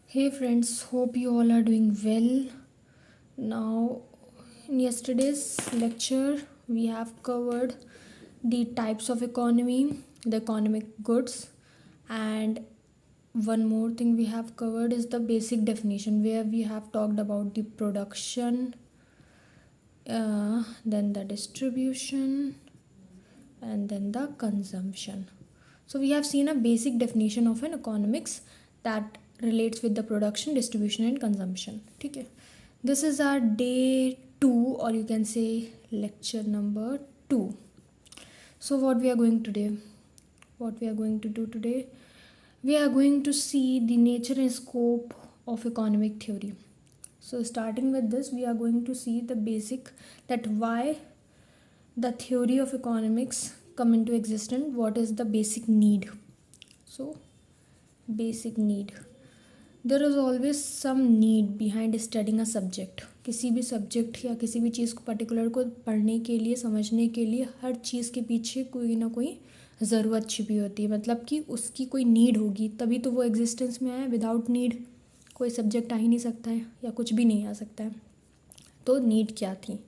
Hey friends, hope you all are doing well. Now, in yesterday's lecture, we have covered the types of economy, the economic goods, and one more thing we have covered is the basic definition, where we have talked about the production, then the distribution, and then the consumption. So we have seen a basic definition of an economics that relates with the production, distribution and consumption. ठीक है. This is our day 2 or you can say lecture number 2. So what we are going today? What we are going to do today? We are going to see the nature and scope of economic theory. So starting with this, we are going to see the basic that why the theory of economics come into existence, what is the basic need. So basic need, there is always some need behind studying a subject. किसी भी subject या किसी भी चीज़ को particular को पढ़ने के लिए, समझने के लिए हर चीज़ के पीछे कोई ना कोई ज़रूरत छिपी होती है, मतलब कि उसकी कोई नीड होगी तभी तो वो एग्जिस्टेंस में आया. विदाउट नीड कोई सब्जेक्ट आ ही नहीं सकता है या कुछ भी नहीं आ सकता है. तो नीड क्या थी?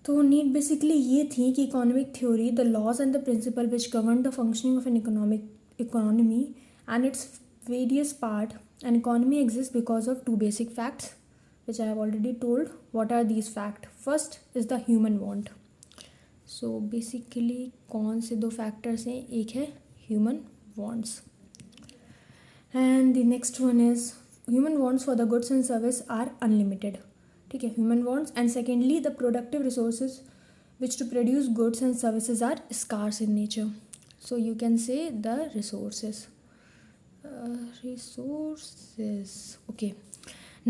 तो नीड बेसिकली ये थी कि economic theory, the laws and the principle which govern the functioning of an economy and its various part. An economy exist because of two basic facts which I have already told. What are these fact? First is the human want. So basically कौन से दो factors हैं? एक है human wants and the next one is human wants for the goods and service are unlimited. ठीक है, human wants. And secondly the productive resources which to produce goods and services are scarce in nature. So you can say the resources. Okay,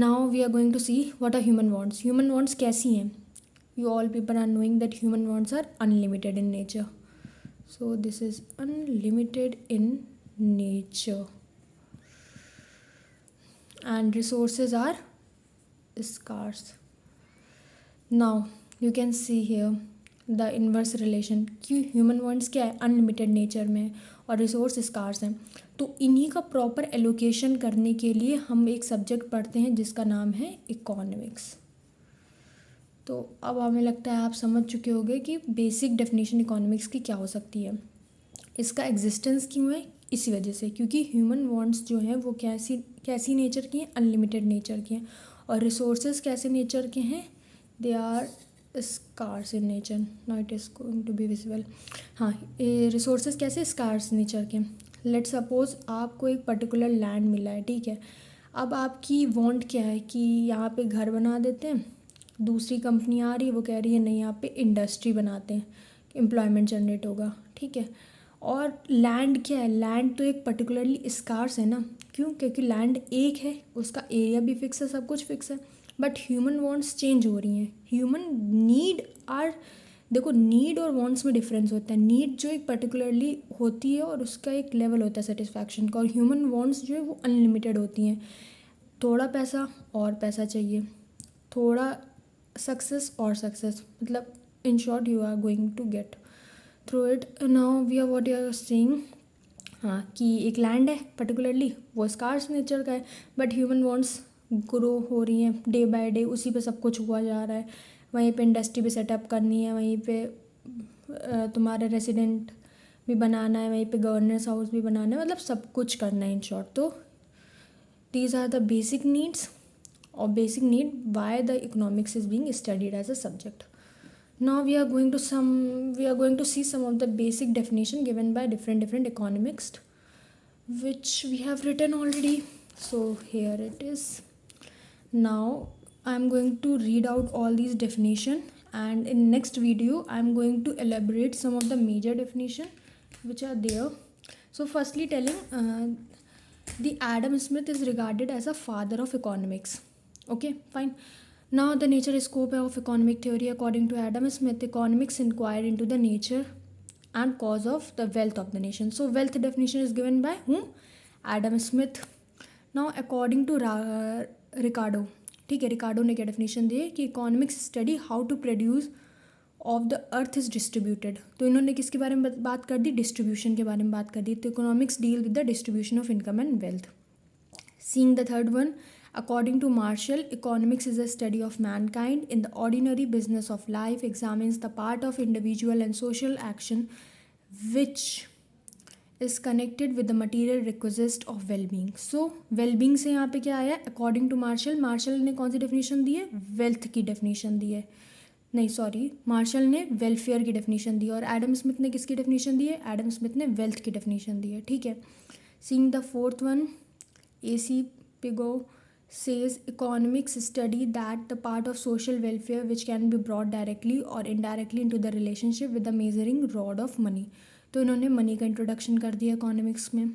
now we are going to see what are human wants. Human wants कैसी हैं? You all people are knowing that human wants are unlimited in nature. So this is unlimited in nature and resources are scarce. Now you can see here the inverse relation कि human wants क्या है? Unlimited nature में और resource scars हैं. तो इन्हीं का proper allocation करने के लिए हम एक सब्जेक्ट पढ़ते हैं जिसका नाम है इकोनॉमिक्स. तो अब हमें लगता है आप समझ चुके होंगे कि बेसिक डेफिनेशन इकोनॉमिक्स की क्या हो सकती है. इसका एग्जिस्टेंस क्यों है? इसी वजह से, क्योंकि ह्यूमन वांट्स जो हैं वो कैसी नेचर की हैं? अनलिमिटेड नेचर की हैं. और रिसोर्सेज कैसे नेचर के हैं? They are scarce in nature. Now it is going to be visible. हाँ, रिसोर्सेज कैसे? स्कार्स नेचर के. लेट सपोज आपको एक पर्टिकुलर लैंड मिला है. ठीक है, अब आपकी वांट क्या है कि यहाँ पे घर बना देते हैं. दूसरी कंपनी आ रही है, वो कह रही है नहीं यहाँ पे इंडस्ट्री बनाते हैं, एम्प्लॉयमेंट जनरेट होगा. ठीक है, और लैंड क्या है? लैंड तो एक पर्टिकुलरली स्कार्स है ना. क्यों? क्योंकि लैंड एक है, उसका एरिया भी फिक्स है, सब कुछ फिक्स है. बट ह्यूमन वांट्स चेंज हो रही हैं. ह्यूमन नीड आर, देखो नीड और वांट्स में डिफरेंस होता है. नीड जो एक पर्टिकुलरली होती है और उसका एक लेवल होता है सेटिस्फैक्शन का, और ह्यूमन वांट्स जो है वो अनलिमिटेड होती हैं. थोड़ा पैसा और पैसा चाहिए, थोड़ा सक्सेस और सक्सेस, मतलब in short you are going to get through it. Now we are what you are saying. हाँ, कि एक लैंड है पर्टिकुलरली, वो स्कार्स नेचर का है, बट ह्यूमन वांट्स ग्रो हो रही हैं डे बाय डे, उसी पे सब कुछ हुआ जा रहा है. वहीं पे इंडस्ट्री भी सेटअप करनी है, वहीं पे तुम्हारा रेसिडेंट भी बनाना है, वहीं पे गवर्नेंस हाउस भी बनाना है, मतलब सब कुछ करना है इन शॉर्ट. तो these are the basic needs or basic need why the economics is being studied as a subject. Now we are going to see some of the basic definition given by different economists, which we have written already. So here it is. Now I am going to read out all these definition, and in next video I am going to elaborate some of the major definition which are there. So firstly telling the Adam Smith is regarded as a father of economics. Okay, fine. Now the nature and scope of economic theory. According to Adam Smith, economics inquire into the nature and cause of the wealth of the nation. So wealth definition is given by whom? Adam Smith. Now according to Ricardo, ठीक है, रिकार्डो ने क्या definition दी कि economics study how to produce of the earth is distributed. तो इन्होंने किसके बारे में बात कर दी? डिस्ट्रीब्यूशन के बारे में बात कर दी. तो economics deal with the distribution of income and wealth. Seeing the third one, according to Marshall, economics is a study of mankind in the ordinary business of life, examines the part of individual and social action which is connected with the material requisite of well-being. So well-being से यहाँ पे क्या आया है, according to Marshall. Martial ने कौन सी definition दी है, wealth की डेफिनेशन दी है, नहीं सॉरी, मार्शल ने वेलफेयर की डेफिनेशन दी है, और एडम स्मिथ ने किसकी डेफिनेशन दी है, एडम स्मिथ ने वेल्थ की डेफिनेशन दी है, ठीक है. Seeing the fourth one, AC Pigo says economics study that the part of social welfare which can be brought directly or indirectly into the relationship with the measuring rod of money. तो इन्होंने money का introduction कर दिया economics में.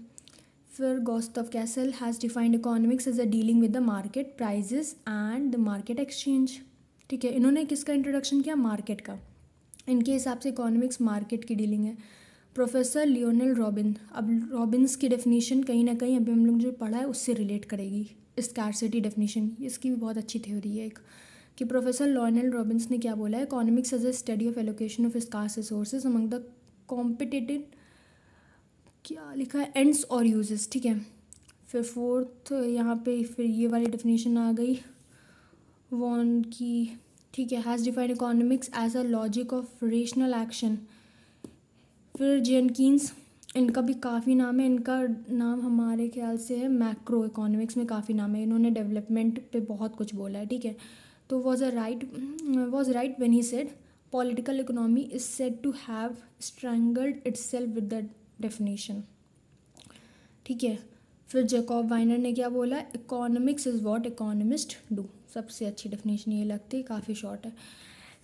फिर Gustav Cassel has defined economics as a dealing with the market prices and the market exchange. ठीक है, इन्होंने किसका इंट्रोडक्शन किया, मार्केट का. इनके हिसाब से इकोनॉमिक्स मार्केट की डीलिंग है. प्रोफेसर लियोनेल रॉबिन, अब रॉबिन्स की डेफिनेशन कहीं ना कहीं अभी हम लोग जो पढ़ा है उससे रिलेट करेगी. स्कार्सिटी डेफिनेशन, इसकी भी बहुत अच्छी थ्योरी है एक, कि प्रोफेसर लियोनेल रॉबिन्स ने क्या बोला है, economics as a study of allocation of scarce resources among the competitive, क्या लिखा है, एंड्स और यूजेस. ठीक है. फिर फोर्थ यहाँ पे फिर ये वाली डेफिनेशन आ गई वॉन की. ठीक है, has defined economics as a logic of rational action. फिर जेनकिन्स, इनका भी काफ़ी नाम है, इनका नाम हमारे ख्याल से है मैक्रो इकोनॉमिक्स में काफ़ी नाम है, इन्होंने डेवलपमेंट पे बहुत कुछ बोला है. ठीक है. तो was right when he said political economy is said to have strangled itself with the definition. ठीक है. फिर जैकॉब वाइनर ने क्या बोला, economics is what economist do. सबसे अच्छी डेफिनेशन ये लगती है, काफ़ी शॉर्ट है.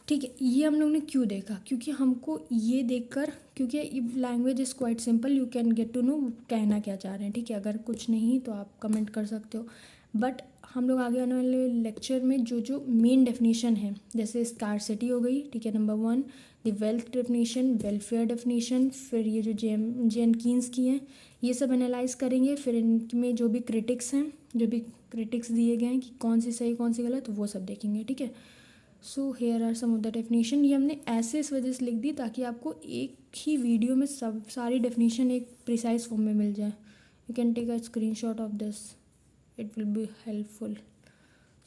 ठीक है. ये हम लोग ने क्यों देखा, क्योंकि हमको ये देखकर, क्योंकि language is quite simple, you can get to know कहना क्या चाह रहे हैं. ठीक है. अगर कुछ नहीं तो आप कमेंट कर सकते हो, बट हम लोग आगे आने वाले लेक्चर में जो जो मेन डेफिनेशन है, जैसे स्कार्सिटी हो गई, ठीक है, number 1, the wealth definition, welfare definition, फिर ये जो जेनकिन्स की हैं, ये सब एनालाइज करेंगे. फिर इनमें जो भी क्रिटिक्स हैं, जो भी क्रिटिक्स दिए गए हैं कि कौन सी सही कौन सी गलत, तो वो सब देखेंगे. ठीक है. So here are some of the definition. ये हमने ऐसे इस वजह से लिख दी ताकि आपको एक ही वीडियो में सब सारी डेफिनेशन एक प्रिसाइज फॉर्म में मिल जाए. You can take a screenshot of this, it will be helpful.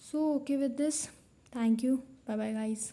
So okay with this, thank you, bye bye guys.